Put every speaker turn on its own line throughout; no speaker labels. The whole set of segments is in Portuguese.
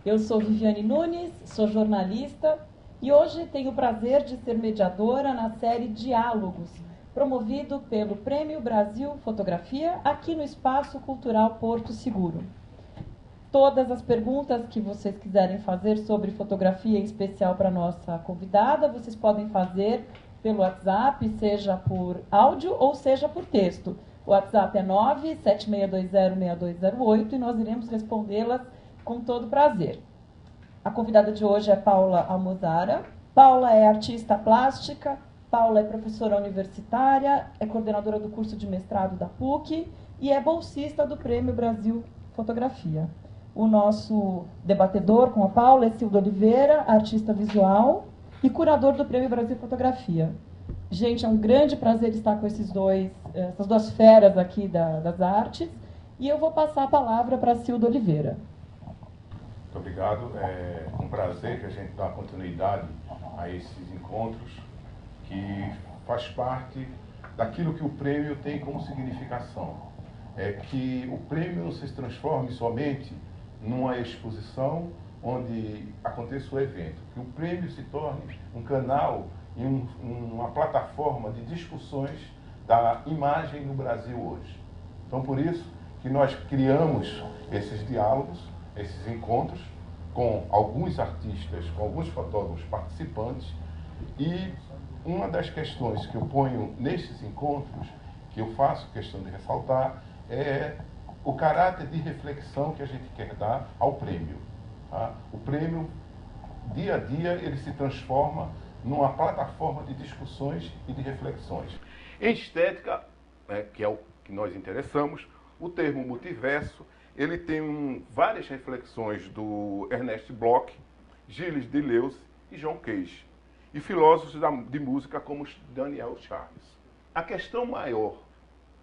Eu sou Viviane Nunes, sou jornalista e hoje tenho o prazer de ser mediadora na série Diálogos, promovido pelo Prêmio Brasil Fotografia aqui no Espaço Cultural Porto Seguro. Todas as perguntas que vocês quiserem fazer sobre fotografia, em especial para a nossa convidada, vocês podem fazer pelo WhatsApp, seja por áudio ou seja por texto. O WhatsApp é 976206208 e nós iremos respondê-las com todo prazer. A convidada de hoje é Paula Almozara. Paula é artista plástica, Paula é professora universitária, é coordenadora do curso de mestrado da PUC e é bolsista do Prêmio Brasil Fotografia. O nosso debatedor com a Paula é Cildo Oliveira, artista visual e curador do Prêmio Brasil Fotografia. Gente, é um grande prazer estar com essas duas feras aqui das artes. E eu vou passar a palavra para Cildo Oliveira.
Muito obrigado. É um prazer que a gente dá continuidade a esses encontros, que faz parte daquilo que o prêmio tem como significação. É que o prêmio não se transforme somente numa exposição onde aconteça o evento, que o prêmio se torne um canal e uma plataforma de discussões da imagem no Brasil hoje. Então, por isso que nós criamos esses diálogos, esses encontros, com alguns artistas, com alguns fotógrafos participantes, e uma das questões que eu ponho nesses encontros, que eu faço questão de ressaltar, é o caráter de reflexão que a gente quer dar ao prêmio. Tá? O prêmio, dia a dia, ele se transforma numa plataforma de discussões e de reflexões. Em estética, que é o que nós interessamos, o termo multiverso, ele tem várias reflexões do Ernest Bloch, Gilles Deleuze e John Cage, e filósofos de música como Daniel Charles. A questão maior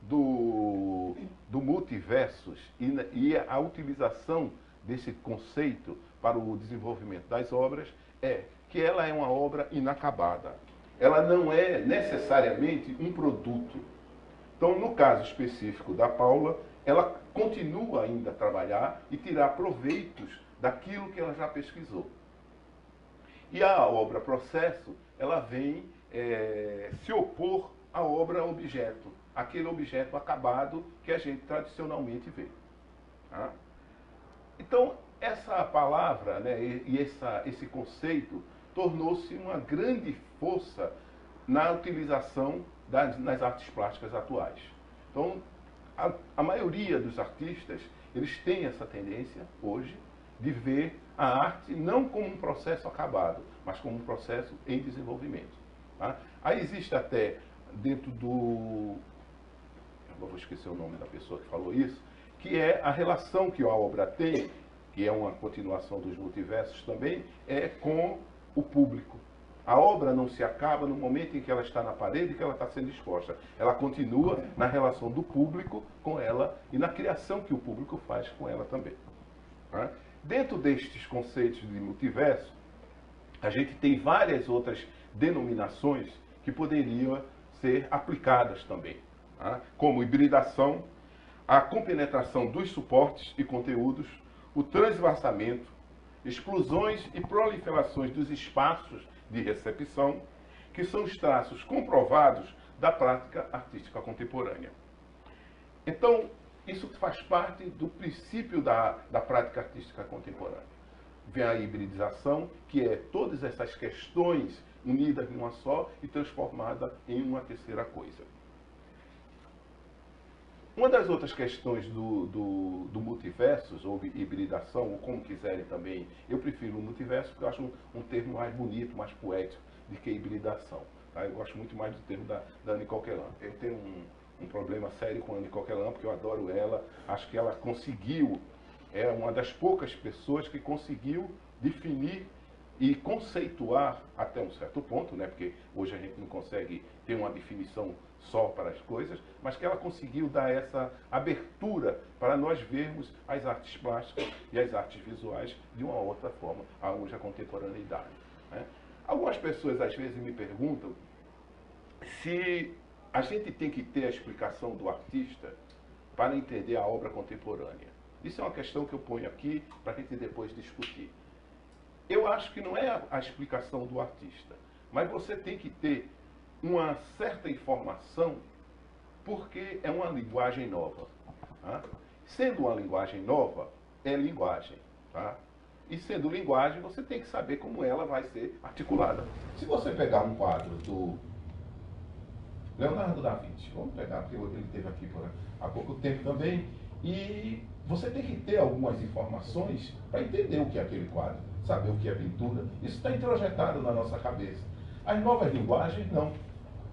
do multiversos e a utilização desse conceito para o desenvolvimento das obras é que ela é uma obra inacabada. Ela não é necessariamente um produto. Então, no caso específico da Paula, ela continua ainda a trabalhar e tirar proveitos daquilo que ela já pesquisou. E a obra processo, ela vem se opor à obra objeto, aquele objeto acabado que a gente tradicionalmente vê. Tá? Então, essa palavra, né, e esse conceito tornou-se uma grande força na utilização nas artes plásticas atuais. Então, a maioria dos artistas, eles têm essa tendência hoje de ver a arte não como um processo acabado, mas como um processo em desenvolvimento. Tá? Aí existe até dentro do... eu vou esquecer o nome da pessoa que falou isso, que é a relação que a obra tem, que é uma continuação dos multiversos também, é com o público. A obra não se acaba no momento em que ela está na parede e que ela está sendo exposta. Ela continua na relação do público com ela e na criação que o público faz com ela também. Tá? Dentro destes conceitos de multiverso, a gente tem várias outras denominações que poderiam ser aplicadas também, tá? Como hibridação, a compenetração dos suportes e conteúdos, o transvasamento, explosões e proliferações dos espaços de recepção, que são os traços comprovados da prática artística contemporânea. Então, isso faz parte do princípio da prática artística contemporânea. Vem a hibridização, que é todas essas questões unidas numa só e transformada em uma terceira coisa. Uma das outras questões do multiversos, ou hibridação, ou como quiserem também, eu prefiro o multiverso porque eu acho um termo mais bonito, mais poético do que hibridação. Tá? Eu gosto muito mais do termo da Anne Coquelin. Eu tenho um problema sério com a Anne Coquelin, porque eu adoro ela, acho que ela conseguiu, é uma das poucas pessoas que conseguiu definir e conceituar até um certo ponto, né? Porque hoje a gente não consegue ter uma definição só para as coisas, mas que ela conseguiu dar essa abertura para nós vermos as artes plásticas e as artes visuais de uma outra forma, hoje a contemporaneidade. Né? Algumas pessoas às vezes me perguntam se a gente tem que ter a explicação do artista para entender a obra contemporânea.
Isso é uma questão que eu ponho aqui para a gente depois discutir. Eu acho que não é a explicação do artista, mas você tem que ter uma certa informação porque é uma linguagem nova. Tá? Sendo uma linguagem nova, é linguagem. Tá? E sendo linguagem, você tem que saber como ela vai ser articulada. Se você pegar um quadro do Leonardo da Vinci, vamos pegar, porque ele esteve aqui há pouco tempo também, e você tem que ter algumas informações para entender o que é aquele quadro, saber o que é pintura. Isso está introjetado na nossa cabeça. As novas linguagens, não.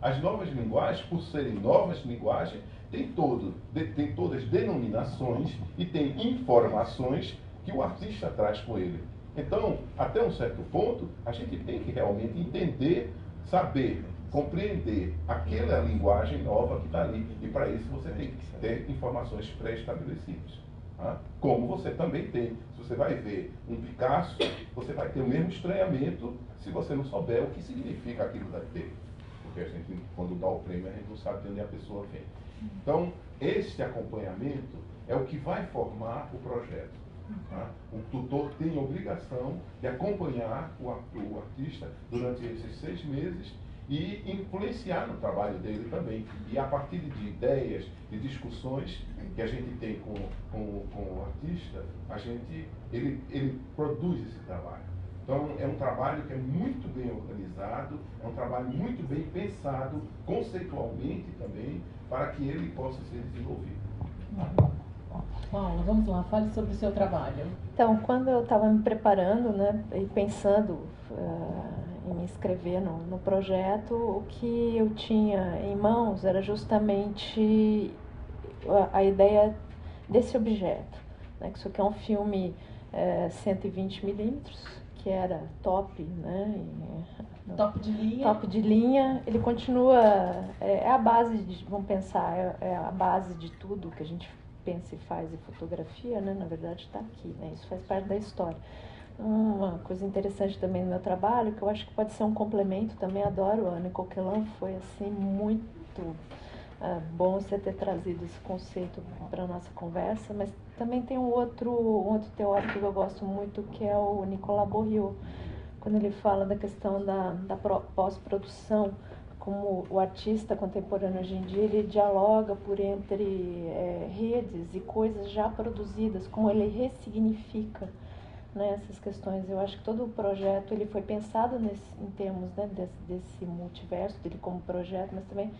As novas linguagens, por serem novas linguagens, têm todas denominações e têm informações que o artista traz com ele. Então, até um certo ponto, a gente tem que realmente entender, saber, compreender aquela linguagem nova que está ali. E para isso você tem que ter informações pré-estabelecidas. Tá? Como você também tem. Se você vai ver um Picasso, você vai ter o mesmo estranhamento se você não souber o que significa aquilo dali. Porque a gente, quando dá o prêmio, a gente não sabe de onde a pessoa vem. Então, este acompanhamento é o que vai formar o projeto. Tá? O tutor tem a obrigação de acompanhar o artista durante esses 6 meses e influenciar no trabalho dele também. E a partir de ideias, de discussões que a gente tem com o artista, ele produz esse trabalho. Então, é um trabalho que é muito bem organizado, é um trabalho muito bem pensado, conceitualmente também, para que ele possa ser desenvolvido.
Paula, vamos lá, fale sobre o seu trabalho.
Então, quando eu estava me preparando, né, e pensando em me inscrever no projeto, o que eu tinha em mãos era justamente a ideia desse objeto. Né, que isso aqui é um filme 120 milímetros, que era top, né?
Top de linha.
Top de linha. Ele continua, é a base, vamos pensar, é a base de tudo que a gente pensa e faz em fotografia, né? Na verdade está aqui, né? Isso faz parte da história. Uma coisa interessante também no meu trabalho, que eu acho que pode ser um complemento, também adoro, a Anne Coquelin, foi assim muito bom você ter trazido esse conceito para a nossa conversa, mas também tem um outro teórico que eu gosto muito, que é o Nicolas Bourriaud, quando ele fala da questão da pós-produção, como o artista contemporâneo hoje em dia, ele dialoga por entre redes e coisas já produzidas, como ele ressignifica, né, essas questões. Eu acho que todo o projeto ele foi pensado em termos, né, desse multiverso dele como projeto, mas também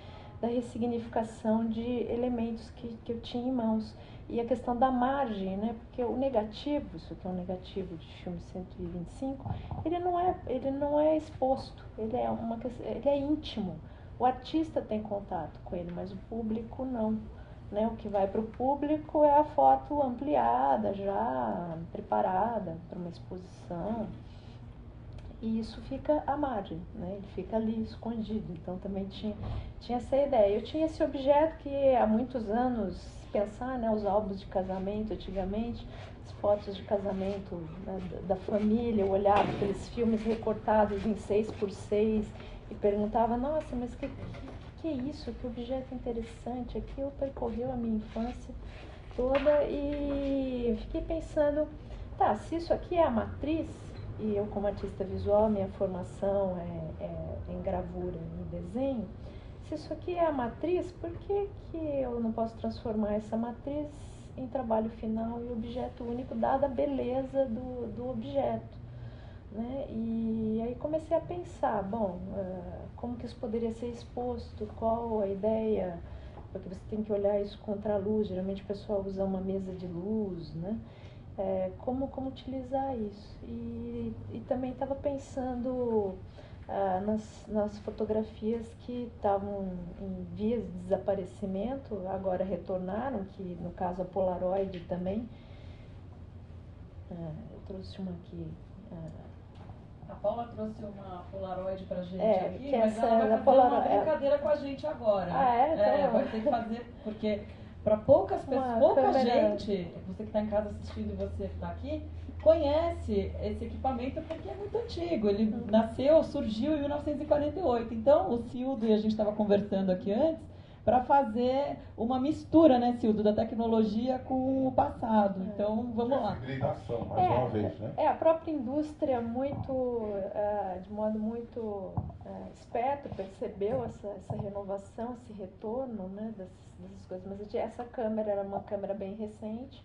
da ressignificação de elementos que eu tinha em mãos. E a questão da margem, né? Porque o negativo, isso aqui é um negativo de filme 125, ele não é exposto, ele é íntimo. O artista tem contato com ele, mas o público não. Né? O que vai para o público é a foto ampliada, já preparada para uma exposição. E isso fica à margem, né? Ele fica ali escondido. Então também tinha essa ideia. Eu tinha esse objeto que há muitos anos, pensar, né, os álbuns de casamento antigamente, as fotos de casamento, né, da família, eu olhava aqueles filmes recortados em 6x6 e perguntava, nossa, mas que é isso? Que objeto interessante, aquilo percorreu a minha infância toda. E eu fiquei pensando, tá, se isso aqui é a matriz, e eu como artista visual, minha formação é em gravura e desenho, se isso aqui é a matriz, por que eu não posso transformar essa matriz em trabalho final e objeto único, dada a beleza do objeto? Né? E aí comecei a pensar, bom, como que isso poderia ser exposto, qual a ideia, porque você tem que olhar isso contra a luz, geralmente o pessoal usa uma mesa de luz, né? Como utilizar isso. E também estava pensando nas fotografias que estavam em vias de desaparecimento, agora retornaram, que no caso a Polaroid também. Eu trouxe uma aqui.
A Paula trouxe uma Polaroid pra gente aqui,
que
mas ela vai fazer uma brincadeira com a gente agora. Vai ter que fazer, porque para poucas pessoas, pouca gente, você que está em casa assistindo e você que está aqui, conhece esse equipamento porque é muito antigo. Ele surgiu em 1948. Então, o Cildo, e a gente estava conversando aqui antes, para fazer uma mistura, né, Cildo, da tecnologia com o passado. Então, vamos lá.
Hibridação, mais uma vez, né?
A própria indústria, de modo muito esperto, percebeu essa renovação, esse retorno, né, dessas coisas. Mas essa câmera era uma câmera bem recente.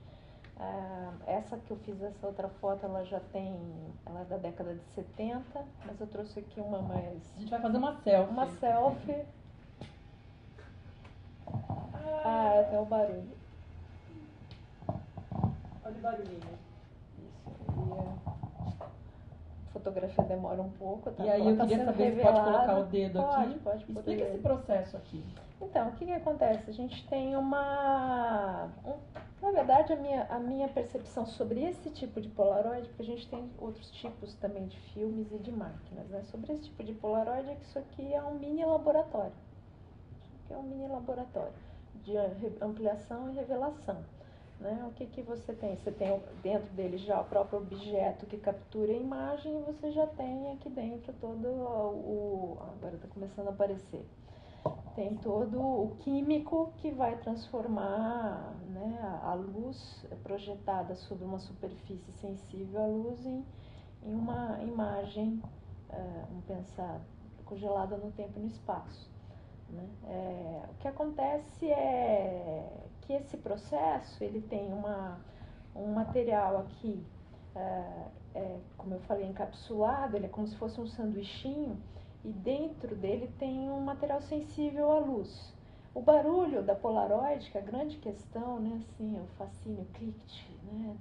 Essa que eu fiz, essa outra foto, ela é da década de 70, mas eu trouxe aqui uma mais...
A gente vai fazer uma selfie.
Uma selfie. Até o barulho.
Olha o barulhinho.
Isso. A fotografia demora um pouco.
E aí eu queria saber se pode colocar o dedo aqui.
Pode.
Explica esse processo aqui.
Então, o que acontece? A gente tem na verdade, a minha percepção sobre esse tipo de Polaroid, porque a gente tem outros tipos também de filmes e de máquinas, né? Sobre esse tipo de Polaroid é que isso aqui é um mini laboratório. Isso aqui é um mini laboratório de ampliação e revelação. Né? O que você tem? Você tem dentro dele já o próprio objeto que captura a imagem e você já tem aqui dentro todo agora está começando a aparecer. Tem todo o químico que vai transformar, né, a luz projetada sobre uma superfície sensível à luz em uma imagem, vamos pensar, congelada no tempo e no espaço. Né? O que acontece é que esse processo ele tem um material aqui, como eu falei, encapsulado, ele é como se fosse um sanduichinho, e dentro dele tem um material sensível à luz. O barulho da Polaroid, que é a grande questão, né, assim, o fascínio, o click, né,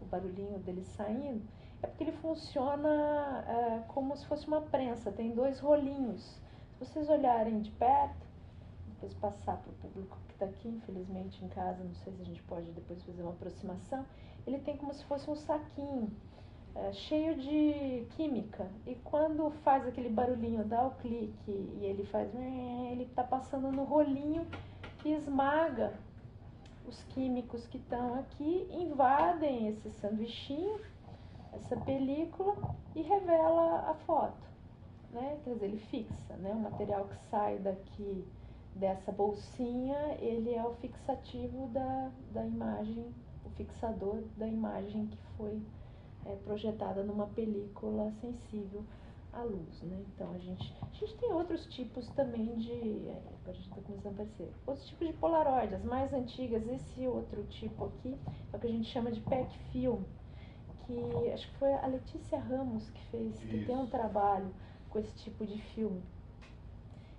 o barulhinho dele saindo, é porque ele funciona como se fosse uma prensa, tem 2 rolinhos. Se vocês olharem de perto, depois passar para o público que está aqui, infelizmente em casa, não sei se a gente pode depois fazer uma aproximação, ele tem como se fosse um saquinho, cheio de química, e quando faz aquele barulhinho, dá o clique e ele faz, ele está passando no rolinho que esmaga os químicos que estão aqui, invadem esse sanduichinho, essa película, e revela a foto, né? Quer dizer, ele fixa, né? O material que sai daqui dessa bolsinha, ele é o fixativo da imagem, o fixador da imagem que foi projetada numa película sensível à luz, né? Então a gente tem outros tipos também agora a gente está começando a aparecer, outros tipos de Polaroid, as mais antigas. Esse outro tipo aqui é o que a gente chama de pack film, que acho que foi a Letícia Ramos que fez, que tem um trabalho com esse tipo de filme,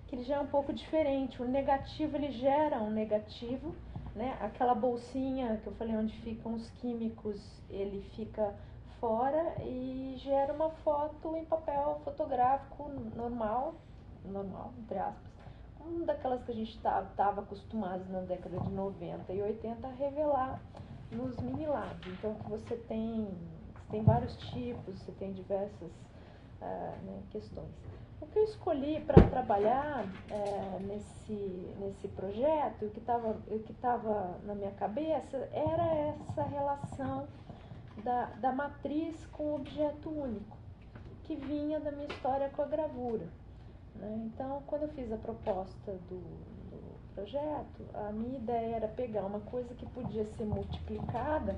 que ele já é um pouco diferente. O negativo, ele gera um negativo, né? Aquela bolsinha que eu falei onde ficam os químicos, ele fica fora e gera uma foto em papel fotográfico normal, entre aspas, uma daquelas que a gente estava acostumado na década de 90 e 80 a revelar nos mini labs. Então você tem vários tipos, você tem diversas questões. O que eu escolhi para trabalhar nesse projeto, o que estava na minha cabeça, era essa relação da matriz com o objeto único, que vinha da minha história com a gravura. Né? Então, quando eu fiz a proposta do projeto, a minha ideia era pegar uma coisa que podia ser multiplicada,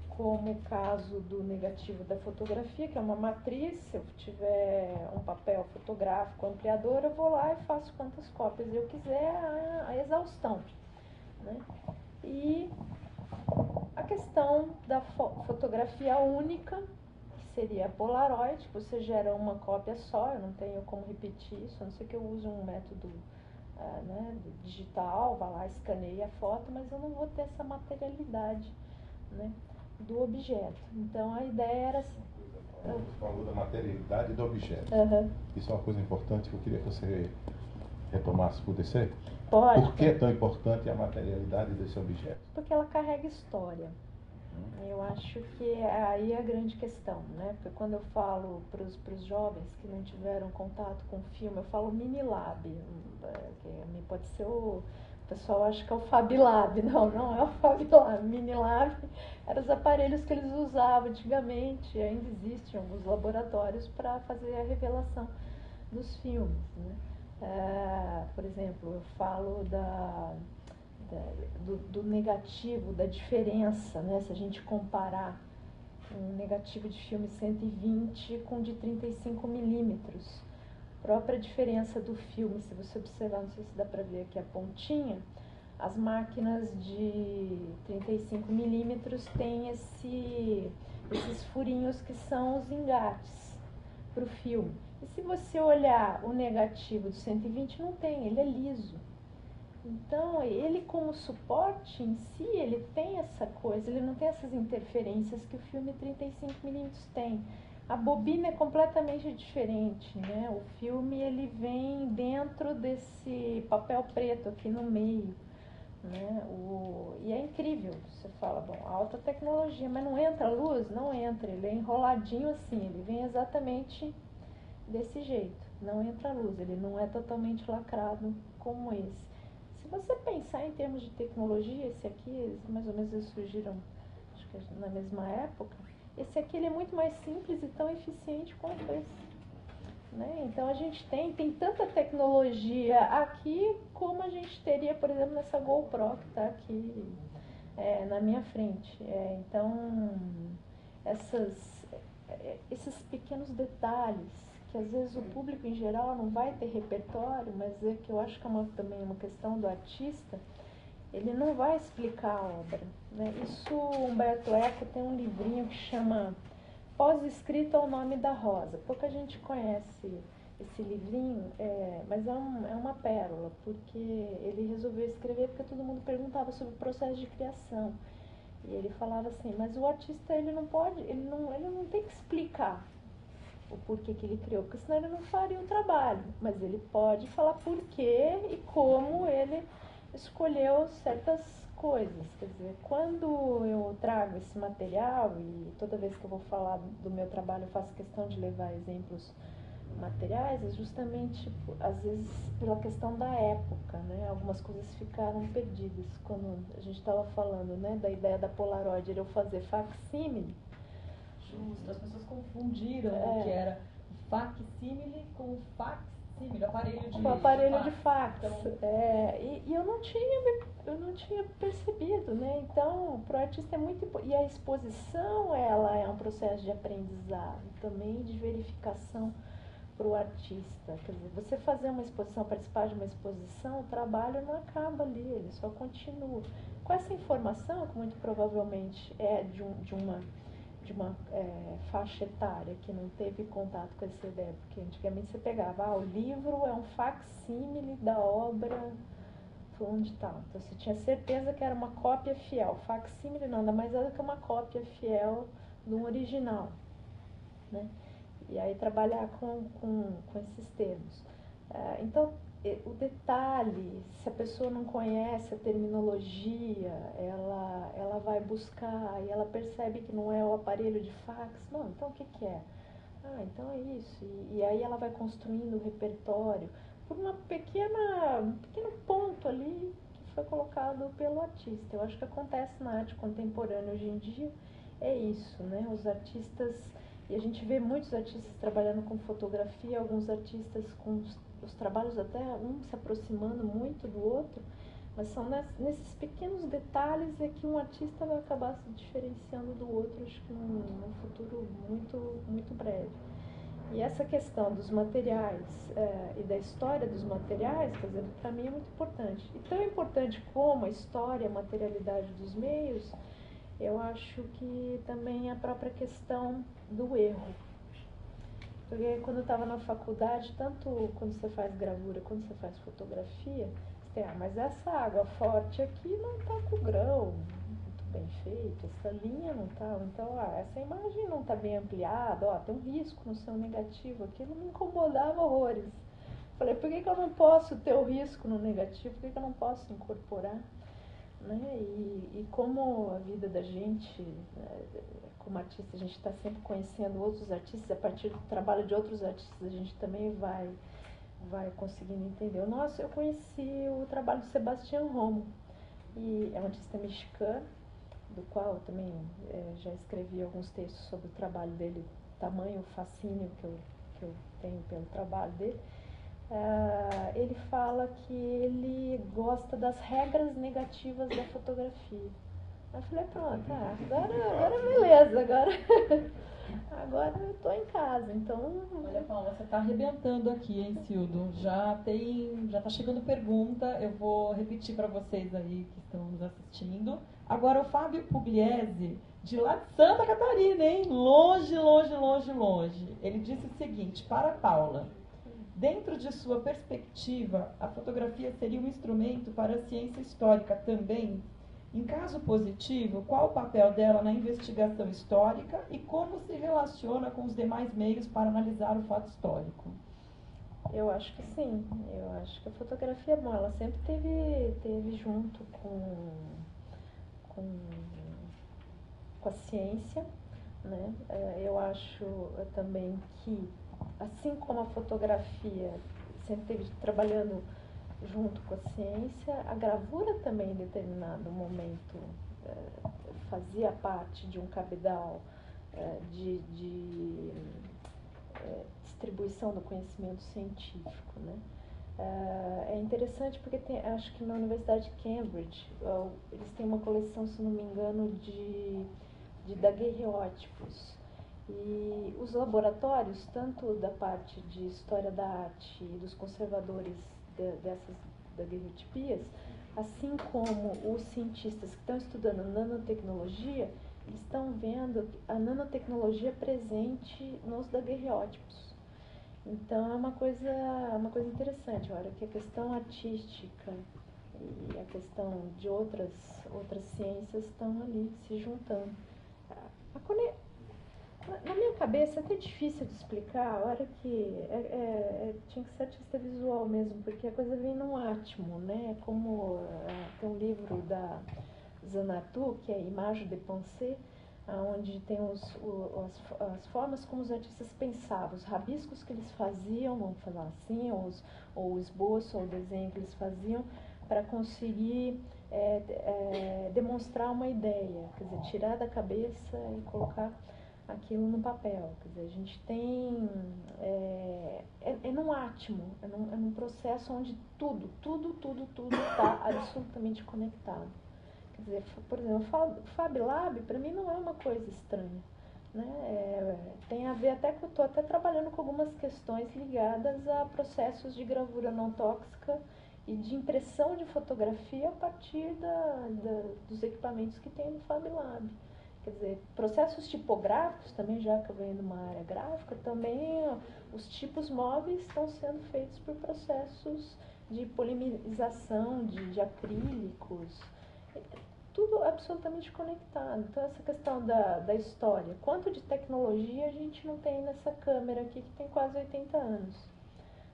como o caso do negativo da fotografia, que é uma matriz. Se eu tiver um papel fotográfico ampliador, eu vou lá e faço quantas cópias eu quiser, a exaustão. Né? E a questão da fotografia única, que seria a Polaroid, que você gera uma cópia só, eu não tenho como repetir isso, a não ser que eu use um método digital, vá lá, escaneie a foto, mas eu não vou ter essa materialidade, né, do objeto. Então a ideia era assim.
Você falou da materialidade do objeto.
Uhum.
Isso é uma coisa importante que eu queria que você retomasse, por ser.
Pode.
Por que é tão importante a materialidade desse objeto?
Porque ela carrega história. Eu acho que aí é a grande questão, né? Porque quando eu falo para os jovens que não tiveram contato com filme, eu falo mini lab, que pode ser o pessoal acha que é o Fab Lab. Não é o Fab Lab. Mini lab eram os aparelhos que eles usavam antigamente, ainda existem alguns laboratórios para fazer a revelação dos filmes, né? por exemplo, eu falo do negativo, da diferença, né? Se a gente comparar um negativo de filme 120 com de 35 milímetros. Própria diferença do filme, se você observar, não sei se dá para ver aqui a pontinha, as máquinas de 35 milímetros têm esses furinhos que são os engates para o filme. E se você olhar o negativo de 120, não tem, ele é liso. Então, ele como suporte em si, ele tem essa coisa, ele não tem essas interferências que o filme 35mm tem. A bobina é completamente diferente, né? O filme, ele vem dentro desse papel preto aqui no meio, né? E é incrível, você fala, bom, alta tecnologia, mas não entra luz? Não entra, ele é enroladinho assim, ele vem exatamente desse jeito, não entra luz, ele não é totalmente lacrado como esse. Se você pensar em termos de tecnologia, esse aqui, mais ou menos eles surgiram, acho que na mesma época, esse aqui ele é muito mais simples e tão eficiente quanto esse. Né? Então a gente tem tanta tecnologia aqui como a gente teria, por exemplo, nessa GoPro que está aqui na minha frente. Então, esses pequenos detalhes que às vezes o público em geral não vai ter repertório, mas é que eu acho que também é uma questão do artista, ele não vai explicar a obra. Né? Isso, Humberto Eco tem um livrinho que chama Pós-escrito ao Nome da Rosa. Pouca gente conhece esse livrinho, mas é uma pérola, porque ele resolveu escrever porque todo mundo perguntava sobre o processo de criação. E ele falava assim, mas o artista ele não tem que explicar o porquê que ele criou, porque senão ele não faria o trabalho, mas ele pode falar porquê e como ele escolheu certas coisas. Quer dizer, quando eu trago esse material, e toda vez que eu vou falar do meu trabalho eu faço questão de levar exemplos materiais, é justamente, às vezes, pela questão da época, né? Algumas coisas ficaram perdidas. Quando a gente estava falando, né, da ideia da Polaroid, eu fazer facsímile.
Justo, as pessoas confundiram o que era facsímile com o facsímile, aparelho de
o aparelho de
fax.
fax. Então... e eu não tinha percebido, né? Então, para o artista é muito importante. E a exposição, ela é um processo de aprendizado, também de verificação para o artista. Quer dizer, você fazer uma exposição, participar de uma exposição, o trabalho não acaba ali, ele só continua. Com essa informação, que muito provavelmente é de uma faixa etária que não teve contato com essa ideia, porque antigamente você pegava, o livro é um facsímile da obra fulano de tal. Então você tinha certeza que era uma cópia fiel. Facsímile não, nada mais é do que uma cópia fiel do original. Né? E aí trabalhar com esses termos. Então, o detalhe, se a pessoa não conhece a terminologia, ela vai buscar e ela percebe que não é o aparelho de fax. Não, então o que é? Então é isso. E aí ela vai construindo o repertório por um pequeno ponto ali que foi colocado pelo artista. Eu acho que acontece na arte contemporânea hoje em dia, é isso, né? Os artistas, e a gente vê muitos artistas trabalhando com fotografia, alguns artistas com os trabalhos até um se aproximando muito do outro, mas são nesses pequenos detalhes é que um artista vai acabar se diferenciando do outro, acho que num futuro muito, muito breve. E essa questão dos materiais e da história dos materiais, quer dizer, para mim é muito importante. E tão importante como a história, a materialidade dos meios, eu acho que também a própria questão do erro. Porque quando eu estava na faculdade, tanto quando você faz gravura quando você faz fotografia, você tem, mas essa água forte aqui não está com o grão muito bem feito, essa linha não está, então essa imagem não está bem ampliada, tem um risco no seu negativo, aquilo me incomodava horrores. Falei, por que eu não posso ter o risco no negativo, por que eu não posso incorporar? Né? E como a vida da gente, como artista, a gente está sempre conhecendo outros artistas, a partir do trabalho de outros artistas a gente também vai conseguindo entender. Eu conheci o trabalho do Sebastião Romo, e é um artista mexicano, do qual eu também já escrevi alguns textos sobre o trabalho dele, tamanho fascínio que eu tenho pelo trabalho dele. Ele fala que ele gosta das regras negativas da fotografia. Eu falei, pronto, agora beleza, agora eu tô em casa, então...
Olha, Paula, você está arrebentando aqui, hein, Cildo? Já tá chegando pergunta, eu vou repetir para vocês aí que estão nos assistindo. Agora o Fábio Pugliese, de lá de Santa Catarina, hein? Longe, longe, longe, longe. Ele disse o seguinte, para a Paula: dentro de sua perspectiva, a fotografia seria um instrumento para a ciência histórica também? Em caso positivo, qual o papel dela na investigação histórica e como se relaciona com os demais meios para analisar o fato histórico?
Eu acho que sim. Eu acho que a fotografia, bom, ela sempre teve junto com a ciência, né? Eu acho também que, assim como a fotografia sempre esteve trabalhando junto com a ciência, a gravura também em determinado momento fazia parte de um cabedal de distribuição do conhecimento científico, né? É interessante porque acho que na Universidade de Cambridge eles têm uma coleção, se não me engano, de daguerreótipos. E os laboratórios, tanto da parte de história da arte e dos conservadores dessas daguerreotipias, assim como os cientistas que estão estudando nanotecnologia, eles estão vendo a nanotecnologia presente nos daguerreótipos. Então é uma coisa interessante, olha, que a questão artística e a questão de outras ciências estão ali se juntando. Na minha cabeça é até difícil de explicar, a hora que tinha que ser artista visual mesmo, porque a coisa vem num átimo, né? Como tem um livro da Zanartu, que é Image de Pensée, onde tem as formas como os artistas pensavam, os rabiscos que eles faziam, vamos falar assim, ou o esboço ou o desenho que eles faziam para conseguir demonstrar uma ideia, quer dizer, tirar da cabeça e colocar aquilo no papel. Quer dizer, a gente tem num átimo, é num processo onde tudo está absolutamente conectado. Quer dizer, por exemplo, o Fab Lab para mim não é uma coisa estranha, né? Tem a ver até que eu estou até trabalhando com algumas questões ligadas a processos de gravura não tóxica e de impressão de fotografia a partir dos equipamentos que tem no Fab Lab. Quer dizer, processos tipográficos também, já que eu venho de uma área gráfica, também os tipos móveis estão sendo feitos por processos de polimerização, de acrílicos, tudo absolutamente conectado. Então essa questão da história, quanto de tecnologia a gente não tem nessa câmera aqui que tem quase 80 anos.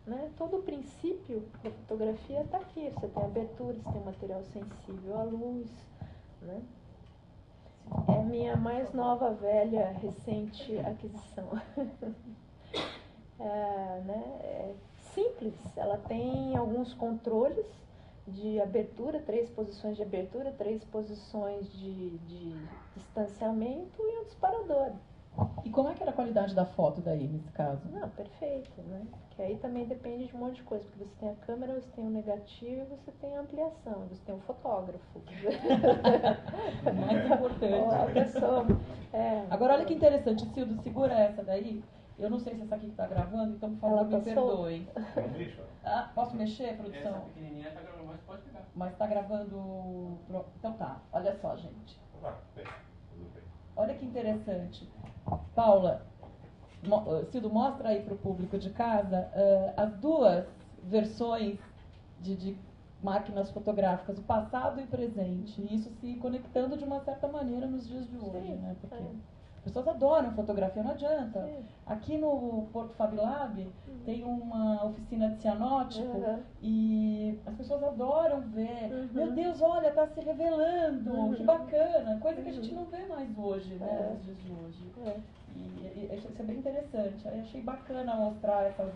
Né? Todo o princípio da fotografia está aqui, você tem abertura, você tem material sensível à luz, né? É a minha mais nova, velha, recente aquisição. É simples, ela tem alguns controles de abertura, 3 posições de abertura, 3 posições de distanciamento e um disparador.
E como é que era a qualidade da foto daí, nesse caso?
Não, perfeito, né? Que aí também depende de um monte de coisa, porque você tem a câmera, você tem o negativo, você tem a ampliação, você tem o fotógrafo.
Mais importante.
A pessoa,
Agora, olha que interessante, Cildo, segura essa daí. Eu não sei se essa aqui está gravando, então, por favor, me perdoem. Posso mexer, produção?
Essa pequenininha está gravando, mas pode pegar.
Mas está gravando... Então tá, olha só, gente.
Tudo bem.
Olha que interessante. Paula, Cildo, mostra aí para o público de casa as duas versões de máquinas fotográficas, o passado e o presente. E isso se conectando de uma certa maneira nos dias de hoje,
sim,
né? Porque as pessoas adoram fotografia, não adianta.
Sim.
Aqui no Porto Fab Lab tem uma oficina de cianótipo e as pessoas adoram ver. Meu Deus, olha, está se revelando, que bacana. Coisa que a gente não vê mais hoje, né? Nos dias de hoje. E isso é bem interessante. Aí achei bacana mostrar essas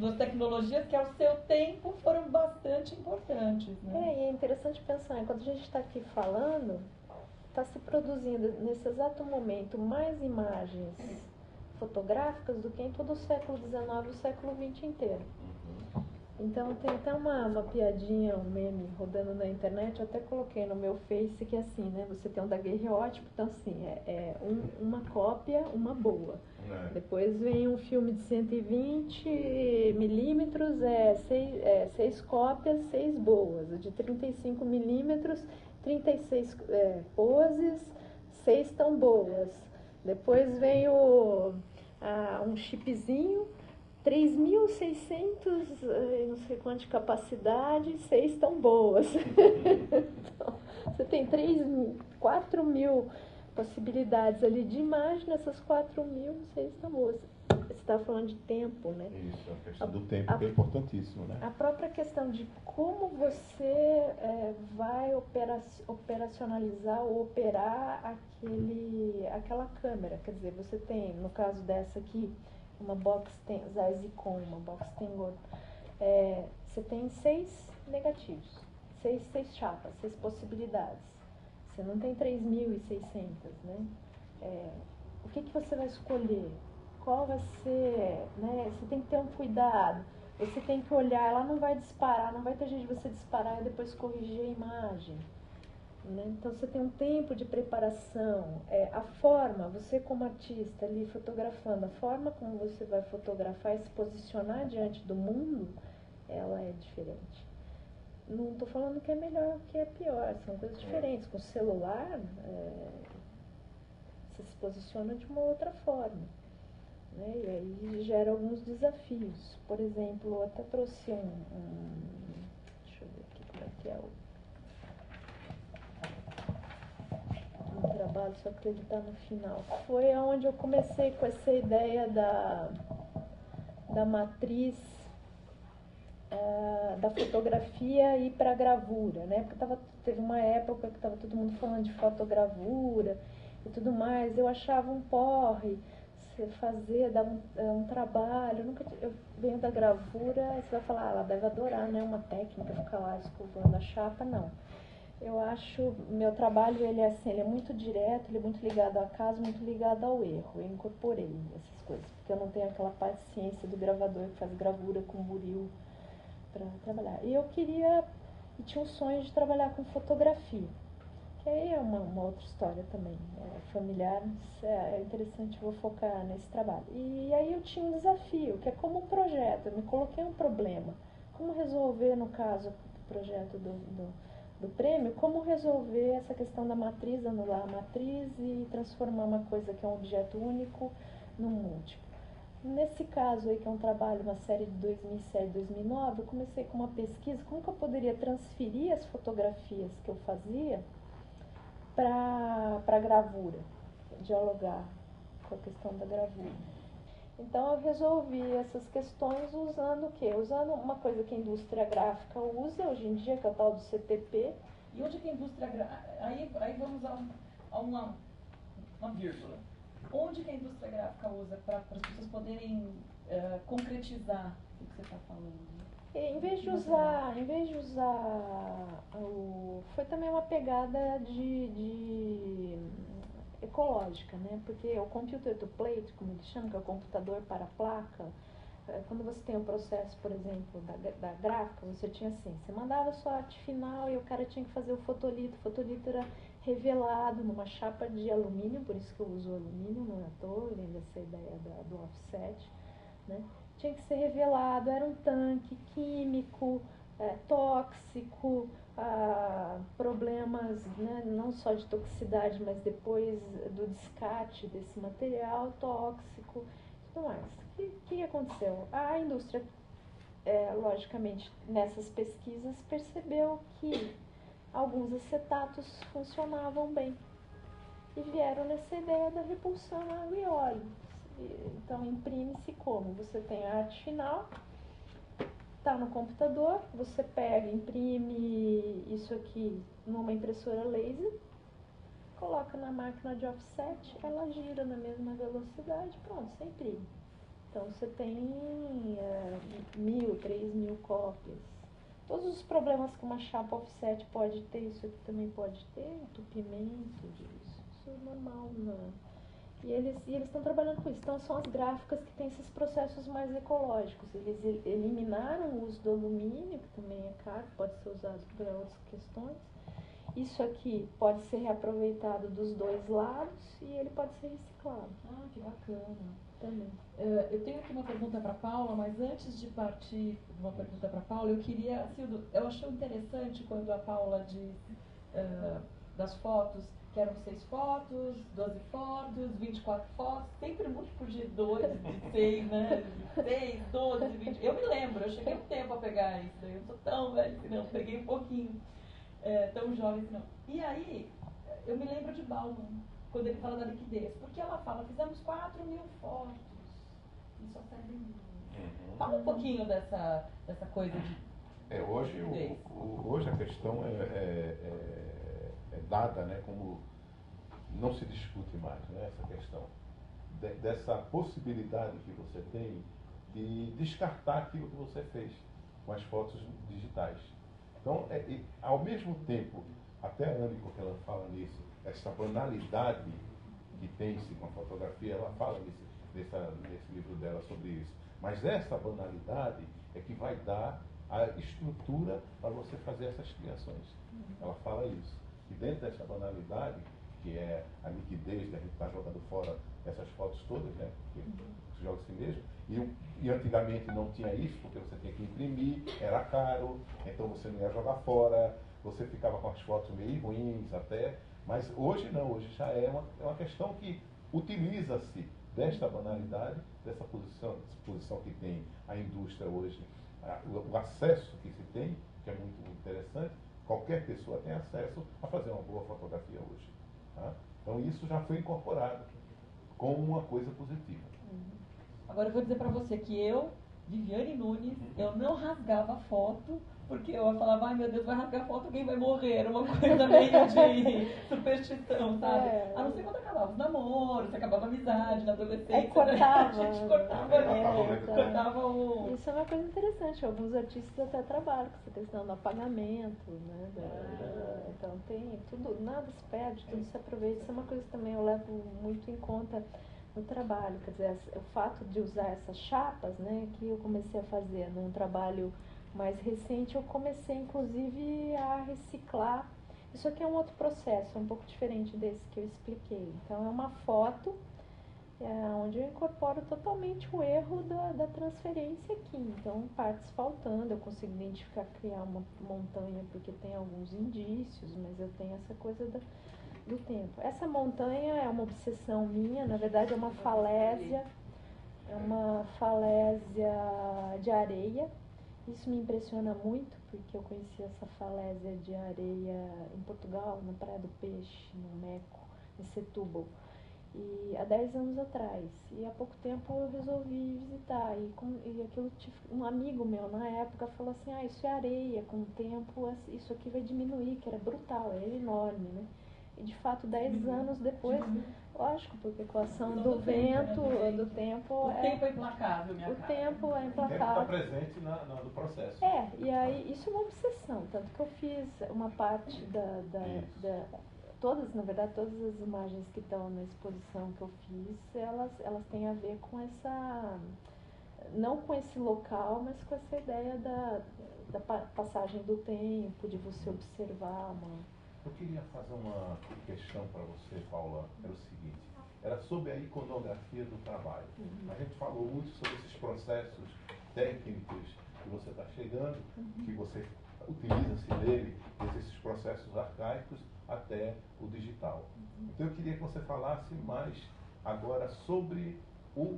duas tecnologias que ao seu tempo foram bastante importantes, né?
E é interessante pensar, enquanto a gente está aqui falando, está se produzindo nesse exato momento mais imagens fotográficas do que em todo o século XIX e o século XX inteiro. Então tem até uma piadinha, um meme rodando na internet, eu até coloquei no meu Face, que é assim, né? Você tem um daguerreótipo, então assim, uma cópia, uma boa. Depois vem um filme de 120 milímetros, seis cópias, 6 boas. O de 35 milímetros, 36 poses, 6 tão boas. Depois vem um chipzinho, 3.600, não sei quanto de capacidade, 6 tão boas. Então, você tem 4.000 possibilidades ali de imagem, nessas 4.000, 6 tão boas. Você está falando de tempo, né?
Isso, a questão do tempo que é importantíssimo, né?
A própria questão de como você vai operacionalizar ou operar aquela câmera. Quer dizer, você tem, no caso dessa aqui, uma Zeiss-Ikon, uma box Tengor, você tem 6 negativos, 6 chapas, 6 possibilidades. Você não tem 3.600, né? O que você vai escolher? Qual vai ser, né? Você tem que ter um cuidado. Você tem que olhar, ela não vai disparar, não vai ter jeito de você disparar e depois corrigir a imagem. Né? Então você tem um tempo de preparação, a forma, você como artista ali fotografando, a forma como você vai fotografar e se posicionar diante do mundo, ela é diferente. Não estou falando que é melhor ou que é pior, são coisas diferentes. Com o celular, você se posiciona de uma outra forma. Né? E aí gera alguns desafios. Por exemplo, eu até trouxe deixa eu ver aqui como é que é um trabalho, só que ele está no final. Foi onde eu comecei com essa ideia da matriz da fotografia e para a gravura, né? Porque teve uma época que estava todo mundo falando de fotogravura e tudo mais. Eu achava um porre você fazer, dar um trabalho. Eu venho da gravura, você vai falar, ela deve adorar, né? Uma técnica, ficar lá escovando a chapa, não. Eu acho, meu trabalho, ele é muito direto, ele é muito ligado ao caso, muito ligado ao erro. Eu incorporei essas coisas, porque eu não tenho aquela paciência do gravador que faz gravura com buril para trabalhar. E eu tinha um sonho de trabalhar com fotografia, que aí é uma outra história também, familiar, é interessante, vou focar nesse trabalho. E aí eu tinha um desafio, que é como um projeto, eu me coloquei um problema, como resolver, no caso do projeto do prêmio, como resolver essa questão da matriz, anular a matriz e transformar uma coisa que é um objeto único num múltiplo. Nesse caso aí, que é um trabalho, uma série de 2007, 2009, eu comecei com uma pesquisa, como que eu poderia transferir as fotografias que eu fazia para a gravura, dialogar com a questão da gravura. Então eu resolvi essas questões usando o quê? Usando uma coisa que a indústria gráfica usa hoje em dia, que é o tal do CTP.
E onde que a indústria gráfica... Aí vamos a uma vírgula. Onde que a indústria gráfica usa para as pessoas poderem concretizar o que você está falando?
Em vez de usar foi também uma pegada ecológica, né? Porque o computer to plate, como eles chamam, que é o computador para a placa, quando você tem o processo, por exemplo, da gráfica, você tinha assim, você mandava a sua arte final e o cara tinha que fazer o fotolito. O fotolito era revelado numa chapa de alumínio, por isso que eu uso alumínio, não é à toa, vem dessa ideia do offset, né? Tinha que ser revelado, era um tanque químico, tóxico, problemas, né, não só de toxicidade, mas depois do descarte desse material tóxico e tudo mais. O que aconteceu? A indústria, logicamente, nessas pesquisas, percebeu que alguns acetatos funcionavam bem e vieram nessa ideia da repulsão a água e óleo. Então, imprime-se como? Você tem a arte final, está no computador, você pega, imprime isso aqui numa impressora laser, coloca na máquina de offset, ela gira na mesma velocidade, pronto, você imprime. Então, você tem 1.000, 3.000 cópias. Todos os problemas que uma chapa offset pode ter, isso aqui também pode ter, entupimento disso, isso é normal, não. E eles estão trabalhando com isso. Então, são as gráficas que têm esses processos mais ecológicos. Eles eliminaram o uso do alumínio, que também é caro, pode ser usado para outras questões. Isso aqui pode ser reaproveitado dos dois lados e ele pode ser reciclado.
Ah, que bacana.
Também.
Eu tenho aqui uma pergunta para a Paula, mas antes de partir de uma pergunta para a Paula, eu queria, Cildo, eu achei interessante quando a Paula diz das fotos, que eram 6 fotos, 12 fotos, 24 fotos, sempre múltiplo de 2, de 6, né? 6, 12, 20. Eu me lembro, eu cheguei um tempo a pegar isso, daí eu sou tão velho que não, peguei um pouquinho, tão jovem que não. E aí, eu me lembro de Bauman, quando ele fala da liquidez, porque ela fala, fizemos 4.000 fotos, e só serve livro. Fala um pouquinho dessa coisa de
hoje a questão é dada, né, como não se discute mais, né, essa questão dessa possibilidade que você tem de descartar aquilo que você fez com as fotos digitais. Então, ao mesmo tempo, até a Anne, quando ela fala nisso, essa banalidade que tem-se com a fotografia, ela fala nesse livro dela sobre isso. Mas essa banalidade é que vai dar a estrutura para você fazer essas criações. Ela fala isso. E dentro dessa banalidade, que é a liquidez de a gente estar jogando fora essas fotos todas, né? Porque você joga assim mesmo. E antigamente não tinha isso, porque você tinha que imprimir, era caro, então você não ia jogar fora, você ficava com as fotos meio ruins até. Mas hoje não, hoje já é uma questão que utiliza-se desta banalidade, dessa posição que tem a indústria hoje, o acesso que se tem, que é muito interessante. Qualquer pessoa tem acesso a fazer uma boa fotografia hoje. Tá? Então isso já foi incorporado como uma coisa positiva.
Agora eu vou dizer para você que eu, Viviane Nunes, eu não rasgava foto, porque eu falava, ai meu Deus, vai rasgar foto, alguém vai morrer. Era uma coisa meio de superstição, sabe? A não ser quando acabava os namoros, acabava a amizade na adolescência.
Cortava.
A gente cortava o...
Isso é uma coisa interessante. Alguns artistas até trabalham com essa questão do apagamento, né? Então tem tudo, nada se perde, tudo se aproveita. Isso é uma coisa que também eu levo muito em conta no trabalho. Quer dizer, o fato de usar essas chapas, né, que eu comecei a fazer num trabalho mais recente, eu comecei inclusive a reciclar. Isso aqui é um outro processo, um pouco diferente desse que eu expliquei. Então é uma foto onde eu incorporo totalmente o erro da transferência aqui. Então partes faltando, eu consigo identificar, criar uma montanha porque tem alguns indícios, mas eu tenho essa coisa do tempo. Essa montanha é uma obsessão minha, na verdade é uma falésia de areia. Isso me impressiona muito, porque eu conheci essa falésia de areia em Portugal, na Praia do Peixe, no Meco, em Setúbal, e há 10 anos atrás. E há pouco tempo eu resolvi visitar, e aquilo, um amigo meu na época falou assim, isso é areia, com o tempo isso aqui vai diminuir, que era brutal, era enorme, né? E de fato 10 anos depois, lógico, porque com a ação do vento, do tempo...
O tempo é implacável, minha cara.
O tempo é
O
implacável.
tempo está presente no processo.
E aí isso é uma obsessão, tanto que eu fiz uma parte todas, na verdade, todas as imagens que estão na exposição que eu fiz, elas têm a ver com essa, não com esse local, mas com essa ideia da passagem do tempo, de você observar
Eu queria fazer uma questão para você, Paula, era o seguinte, era sobre a iconografia do trabalho. A gente falou muito sobre esses processos técnicos que você está chegando, que você utiliza-se dele, desde esses processos arcaicos até o digital. Então eu queria que você falasse mais agora sobre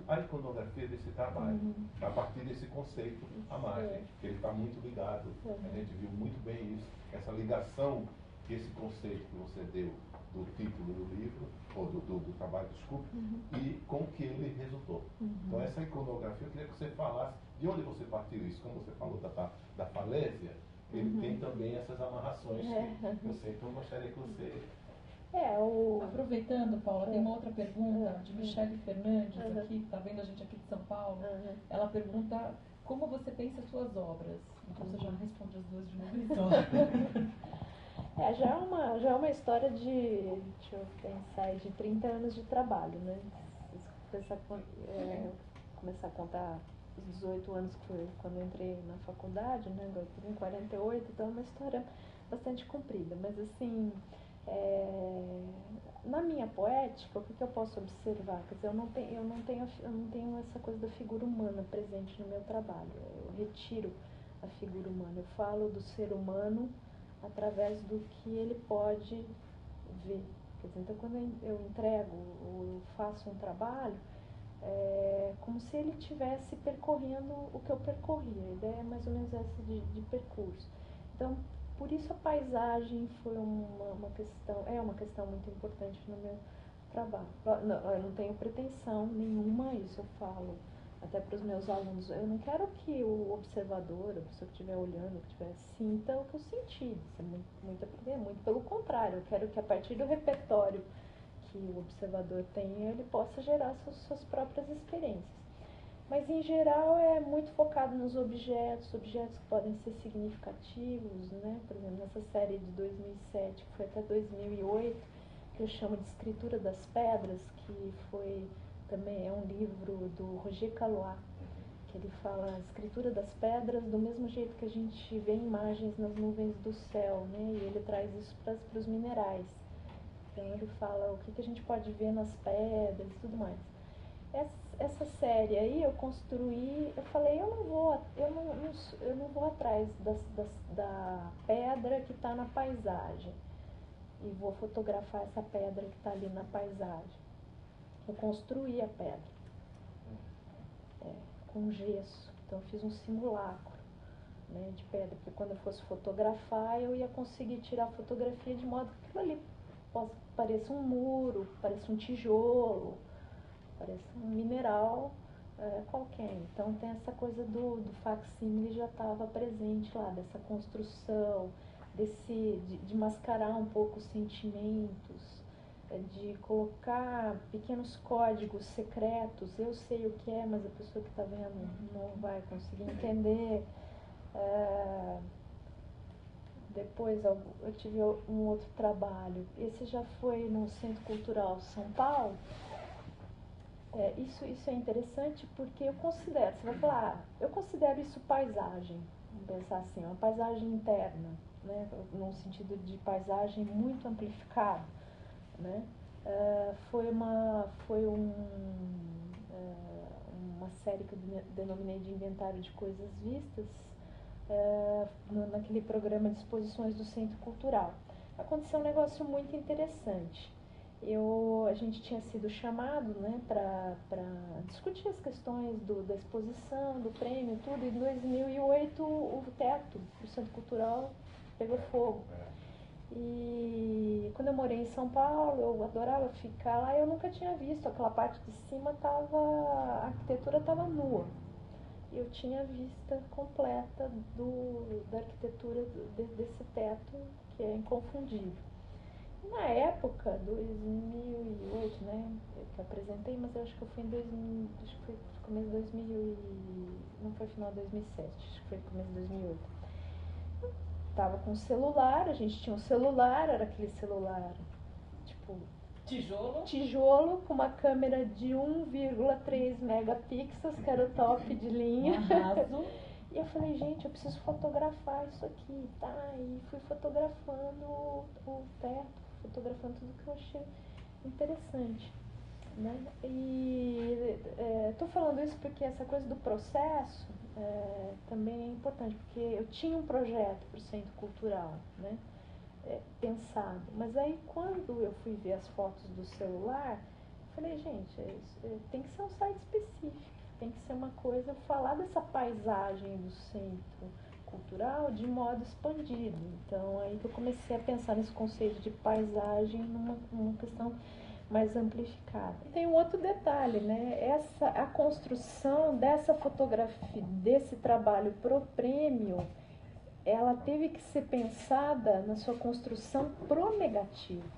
a iconografia desse trabalho, a partir desse conceito, a margem, que ele está muito ligado, a gente viu muito bem isso, essa ligação que esse conceito que você deu do título do livro, ou do trabalho, desculpe, e com o que ele resultou. Então essa iconografia, eu queria que você falasse de onde você partiu isso, como você falou da falésia, ele tem também essas amarrações que eu sempre gostaria que você...
Aproveitando, Paula, tem uma outra pergunta de Michele Fernandes, aqui, está vendo a gente aqui de São Paulo. Ela pergunta como você pensa as suas obras. Então você já responde as duas de uma vez só.
Já é uma história deixa eu pensar, de 30 anos de trabalho, né? começar a contar os 18 anos que foi quando eu entrei na faculdade, né? Agora eu tenho 48, então é uma história bastante comprida. Mas assim, na minha poética, o que eu posso observar? Quer dizer, eu não tenho essa coisa da figura humana presente no meu trabalho. Eu retiro a figura humana. Eu falo do ser humano através do que ele pode ver. Quer dizer, então, quando eu entrego ou faço um trabalho, é como se ele estivesse percorrendo o que eu percorri. A ideia é mais ou menos essa de percurso. Então, por isso a paisagem foi uma questão muito importante no meu trabalho. Eu não tenho pretensão nenhuma a isso, eu falo até para os meus alunos. Eu não quero que o observador, a pessoa que estiver olhando, sinta o que eu senti. Isso é muito pelo contrário. Eu quero que a partir do repertório que o observador tem, ele possa gerar suas próprias experiências. Mas, em geral, é muito focado nos objetos que podem ser significativos, né? Por exemplo, nessa série de 2007, que foi até 2008, que eu chamo de Escritura das Pedras, que também é um livro do Roger Caillois, que ele fala a escritura das pedras do mesmo jeito que a gente vê imagens nas nuvens do céu, né? E ele traz isso para os minerais. Então ele fala o que a gente pode ver nas pedras e tudo mais. Essa série aí eu construí, eu falei, eu não vou atrás da pedra que está na paisagem e vou fotografar essa pedra que está ali na paisagem. Eu construí a pedra com gesso, então eu fiz um simulacro, né, de pedra, porque quando eu fosse fotografar eu ia conseguir tirar a fotografia de modo que aquilo ali pareça um muro, pareça um tijolo, parece um mineral qualquer. Então tem essa coisa do facsímile, já estava presente lá, dessa construção, de mascarar um pouco os sentimentos, de colocar pequenos códigos secretos. Eu sei o que é, mas a pessoa que está vendo não vai conseguir entender. Depois eu tive um outro trabalho, esse já foi no Centro Cultural São Paulo. Isso é interessante porque eu considero, você vai falar, eu considero isso paisagem, vamos pensar assim, uma paisagem interna, né, num sentido de paisagem muito amplificado, né. Foi uma série que eu denominei de Inventário de Coisas Vistas, naquele programa de exposições do Centro Cultural. Aconteceu um negócio muito interessante. A gente tinha sido chamado, né, para discutir as questões da exposição, do prêmio, tudo. E em 2008 o teto do Centro Cultural pegou fogo. E quando eu morei em São Paulo, eu adorava ficar lá. Eu nunca tinha visto aquela parte de cima, a arquitetura estava nua. Eu tinha a vista completa da arquitetura desse teto, que é inconfundível. Na época, 2008, né, que eu apresentei, mas eu acho que eu fui acho que foi começo de 2000 não foi final de 2007, acho que foi começo de 2008. Tava com celular, a gente tinha um celular, era aquele celular, tipo... Tijolo, com uma câmera de 1,3 megapixels, que era o top de linha.
Arraso.
E eu falei, gente, eu preciso fotografar isso aqui, tá? E fui fotografando o teto, fotografando tudo que eu achei interessante, né? E tô falando isso porque essa coisa do processo também é importante, porque eu tinha um projeto para o Centro Cultural, né? Pensado, mas aí quando eu fui ver as fotos do celular, eu falei, gente, tem que ser um site específico, tem que ser uma coisa, falar dessa paisagem do Centro Cultural de modo expandido. Então aí que eu comecei a pensar nesse conceito de paisagem numa questão mais amplificada. Tem um outro detalhe, né? A construção dessa fotografia, desse trabalho pro prêmio, ela teve que ser pensada na sua construção pro negativo.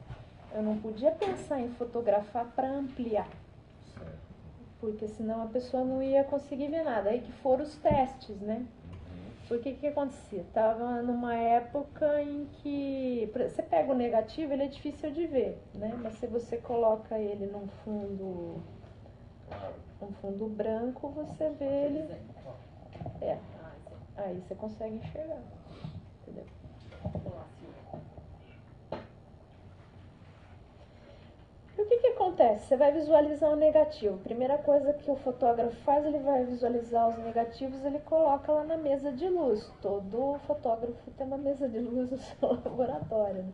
Eu não podia pensar em fotografar para ampliar, porque senão a pessoa não ia conseguir ver nada. Aí que foram os testes, né? Porque o que acontecia? Estava numa época em que você pega o negativo, ele é difícil de ver, né? Mas se você coloca ele num fundo
Claro.
Um fundo branco, você vê ele. É. Aí você consegue enxergar. Entendeu? E o que acontece? Você vai visualizar o negativo. Primeira coisa que o fotógrafo faz, ele vai visualizar os negativos, ele coloca lá na mesa de luz. Todo fotógrafo tem uma mesa de luz no seu laboratório, né?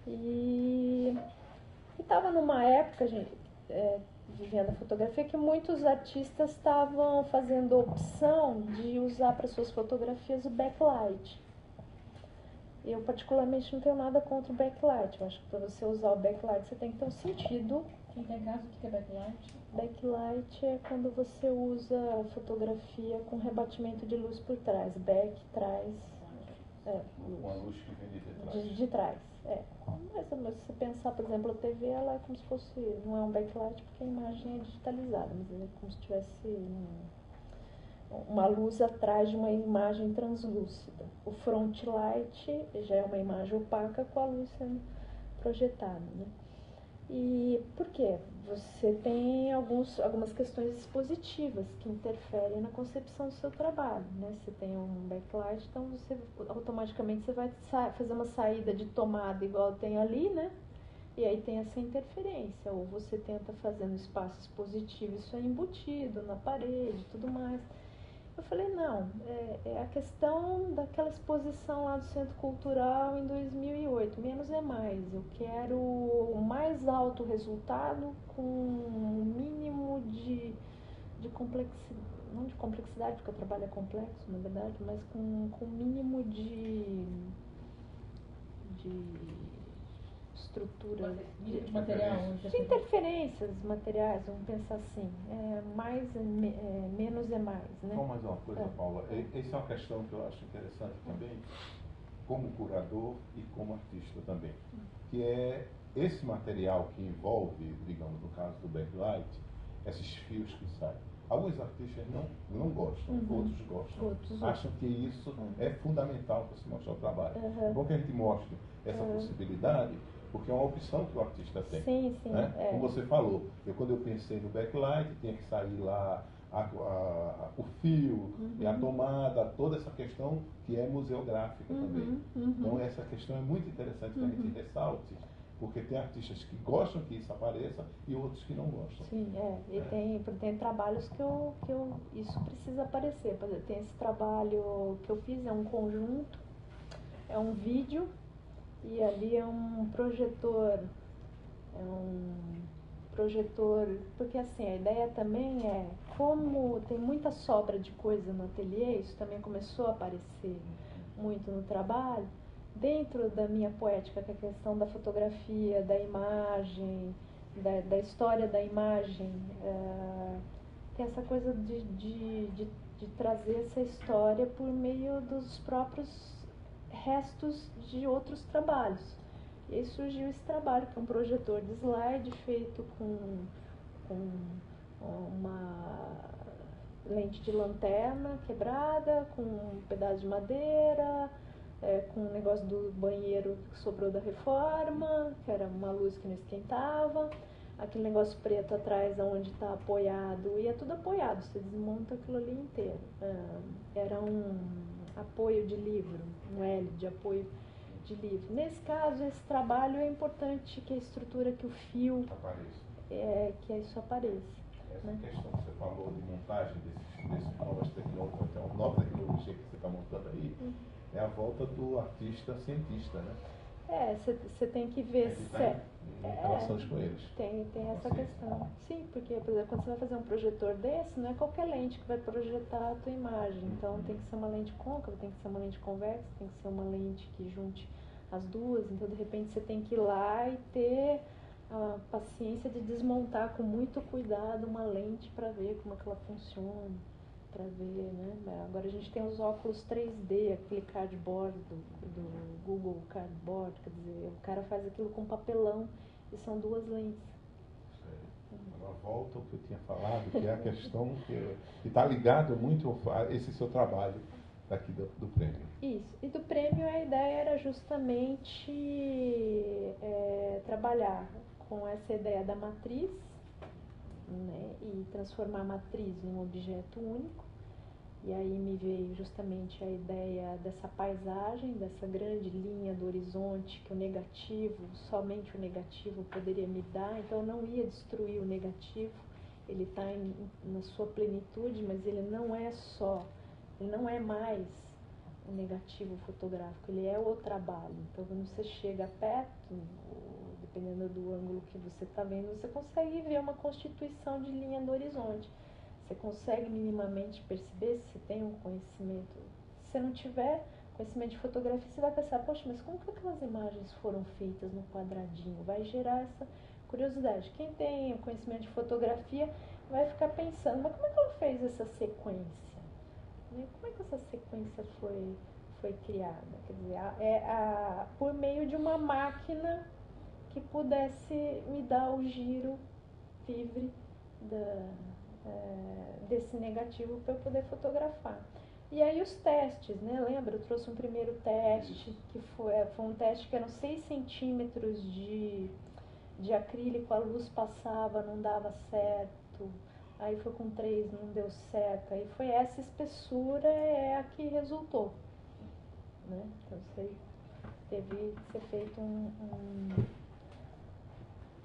E estava numa época, gente, vivendo a fotografia, que muitos artistas estavam fazendo a opção de usar para suas fotografias o backlight. Eu, particularmente, não tenho nada contra o backlight. Eu acho que para você usar o backlight, você tem que ter um sentido.
Quem tem casa, o que é backlight?
Backlight é quando você usa a fotografia com rebatimento de luz por trás. Back, trás.
Com a luz que vem de trás.
De trás, Mas se você pensar, por exemplo, a TV, ela é como se fosse, não é um backlight porque a imagem é digitalizada, mas é como se tivesse uma luz atrás de uma imagem translúcida. O front light já é uma imagem opaca com a luz sendo projetada, né? E por quê? Você tem algumas questões expositivas que interferem na concepção do seu trabalho, né? Você tem um backlight, então você automaticamente você vai fazer uma saída de tomada igual tem ali, né? E aí tem essa interferência. Ou você tenta fazer no espaço expositivo, isso é embutido na parede e tudo mais. Eu falei, não, é a questão daquela exposição lá do Centro Cultural em 2008, menos é mais. Eu quero o mais alto resultado com um mínimo de complexidade, não de complexidade, porque o trabalho é complexo, na verdade, mas com um mínimo de estrutura,
De material.
de interferências materiais, vamos pensar assim, menos é mais, né?
Só mais uma coisa, Paula, essa é uma questão que eu acho interessante também, como curador e como artista também, que é esse material que envolve, digamos, no caso do backlight, esses fios que saem. Alguns artistas não gostam, outros gostam. Acham que isso é fundamental para se mostrar o trabalho. É bom que a gente mostre essa possibilidade, porque é uma opção que o artista tem.
Sim,
né? Como você falou, quando eu pensei no backlight, tinha que sair lá o fio, e a tomada, toda essa questão que é museográfica também. Então essa questão é muito interessante que a gente ressalte, porque tem artistas que gostam que isso apareça e outros que não gostam.
Sim, e tem trabalhos que isso precisa aparecer. Por exemplo, tem esse trabalho que eu fiz, é um conjunto, é um vídeo, e ali é um projetor, porque assim, a ideia também é, como tem muita sobra de coisa no ateliê, isso também começou a aparecer muito no trabalho, dentro da minha poética, que é a questão da fotografia, da imagem, da história da imagem, tem essa coisa de trazer essa história por meio dos próprios restos de outros trabalhos. E aí surgiu esse trabalho, que é um projetor de slide feito com uma lente de lanterna quebrada, com um pedaço de madeira, com um negócio do banheiro que sobrou da reforma, que era uma luz que não esquentava, aquele negócio preto atrás onde está apoiado, e é tudo apoiado, você desmonta aquilo ali inteiro. Era um apoio de livro, um L de apoio de livro. Nesse caso, esse trabalho é importante que a estrutura, que o fio, que isso apareça.
Essa questão que você falou de montagem desses novas tecnologias, então, nova tecnologia que você está montando aí, é a volta do artista cientista, né?
Você tem que ver
se em relações com eles.
Tem essa questão. Sim, porque, por exemplo, quando você vai fazer um projetor desse, não é qualquer lente que vai projetar a tua imagem. Então tem que ser uma lente côncava, tem que ser uma lente convexa, tem que ser uma lente que junte as duas. Então, de repente, você tem que ir lá e ter a paciência de desmontar com muito cuidado uma lente para ver como é que ela funciona, para ver, né? Agora a gente tem os óculos 3D, aquele cardboard do Google Cardboard, quer dizer, o cara faz aquilo com papelão e são duas lentes.
Agora volta ao que eu tinha falado, que é a questão que está ligado muito a esse seu trabalho daqui do prêmio.
Isso, e do prêmio a ideia era justamente trabalhar com essa ideia da matriz, né, e transformar a matriz em um objeto único. E aí me veio justamente a ideia dessa paisagem, dessa grande linha do horizonte que o negativo, somente o negativo poderia me dar. Então eu não ia destruir o negativo, ele está na sua plenitude, mas ele não é mais o negativo fotográfico, ele é o trabalho. Então quando você chega perto, dependendo do ângulo que você está vendo, você consegue ver uma constituição de linha do horizonte. Você consegue minimamente perceber se você tem um conhecimento. Se você não tiver conhecimento de fotografia, você vai pensar, poxa, mas como que aquelas imagens foram feitas no quadradinho? Vai gerar essa curiosidade. Quem tem o conhecimento de fotografia vai ficar pensando, mas como é que ela fez essa sequência? Como é que essa sequência foi criada? Quer dizer, por meio de uma máquina que pudesse me dar o giro livre desse negativo para eu poder fotografar. E aí os testes, né? Lembra? Eu trouxe um primeiro teste, que foi um teste que eram 6 centímetros de acrílico, a luz passava, não dava certo. Aí foi com 3, não deu certo. Aí foi essa espessura a que resultou, né? Então teve que ser feito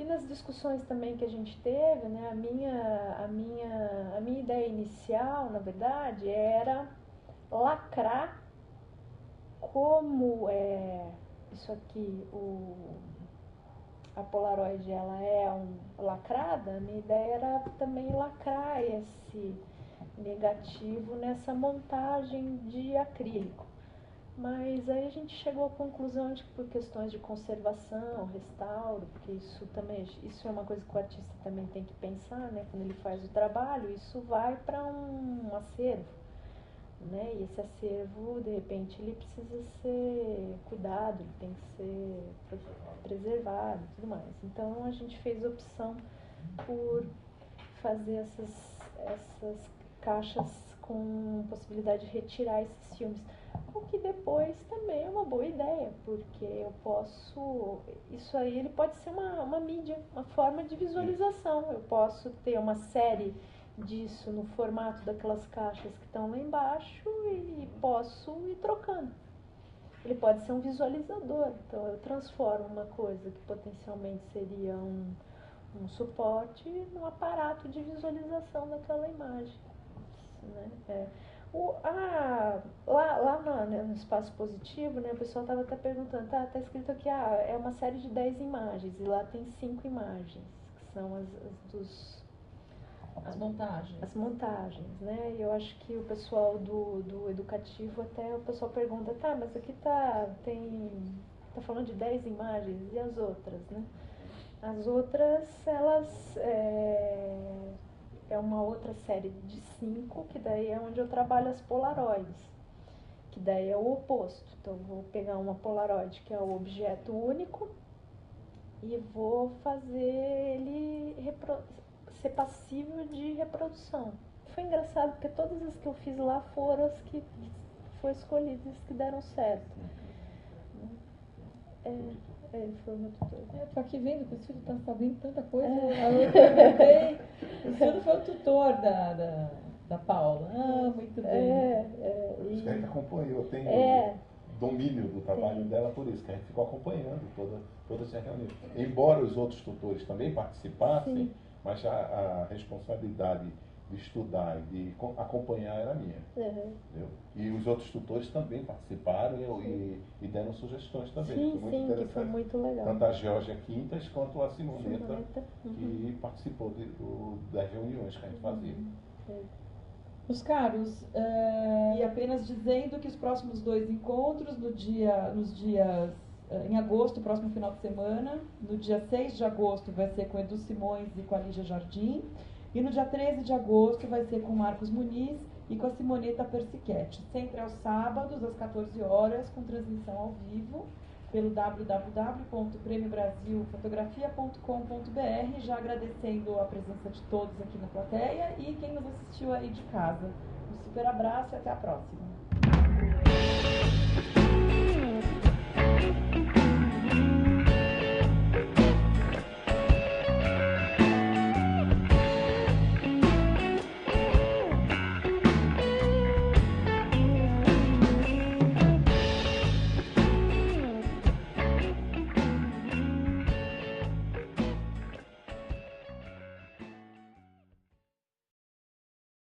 E nas discussões também que a gente teve, né, a minha ideia inicial, na verdade, era lacrar como isso aqui, a Polaroid, ela é lacrada. A minha ideia era também lacrar esse negativo nessa montagem de acrílico. Mas aí a gente chegou à conclusão de que por questões de conservação, restauro, porque isso é uma coisa que o artista também tem que pensar, né? Quando ele faz o trabalho, isso vai para um acervo, né? E esse acervo, de repente, ele precisa ser cuidado, ele tem que ser preservado e tudo mais. Então a gente fez a opção por fazer essas caixas com possibilidade de retirar esses filmes. O que depois também é uma boa ideia, porque eu posso... Isso aí ele pode ser uma mídia, uma forma de visualização. Eu posso ter uma série disso no formato daquelas caixas que estão lá embaixo e posso ir trocando. Ele pode ser um visualizador, então eu transformo uma coisa que potencialmente seria um suporte num aparato de visualização daquela imagem, né? Lá no espaço positivo, né, o pessoal estava até perguntando, tá escrito aqui, é uma série de 10 imagens, e lá tem 5 imagens, que são as montagens, né? E eu acho que o pessoal do educativo, até o pessoal pergunta, mas aqui tá falando de 10 imagens, e as outras, né? As outras, elas é uma outra série de 5, que daí é onde eu trabalho as Polaroids, que daí é o oposto. Então, eu vou pegar uma Polaroid, que é o objeto único, e vou fazer ele ser passível de reprodução. Foi engraçado, porque todas as que eu fiz lá foram as que foram escolhidas, que deram certo. Ele foi o meu tutor.
Eu tô aqui vendo que o Silvio tá sabendo tanta coisa. Eu perguntei. O Silvio foi o tutor da Paula. Muito bem.
Por isso que a gente acompanhou, tem domínio do trabalho dela, por isso que a gente ficou acompanhando toda essa reunião. Embora os outros tutores também participassem, sim, mas a responsabilidade de estudar e de acompanhar era minha. Entendeu? E os outros tutores também participaram e deram sugestões também.
Sim, que foi muito legal.
Tanto a Georgia Quintas quanto a Simoneta, que participou das reuniões que a gente fazia.
Meus caros, e apenas dizendo que os próximos 2 encontros, nos dias em agosto, próximo final de semana, no dia 6 de agosto vai ser com Edu Simões e com a Lígia Jardim, e no dia 13 de agosto vai ser com Marcos Muniz e com a Simoneta Persichetti, sempre aos sábados, às 14 horas, com transmissão ao vivo, pelo www.premiobrasilfotografia.com.br, já agradecendo a presença de todos aqui na plateia e quem nos assistiu aí de casa. Um super abraço e até a próxima.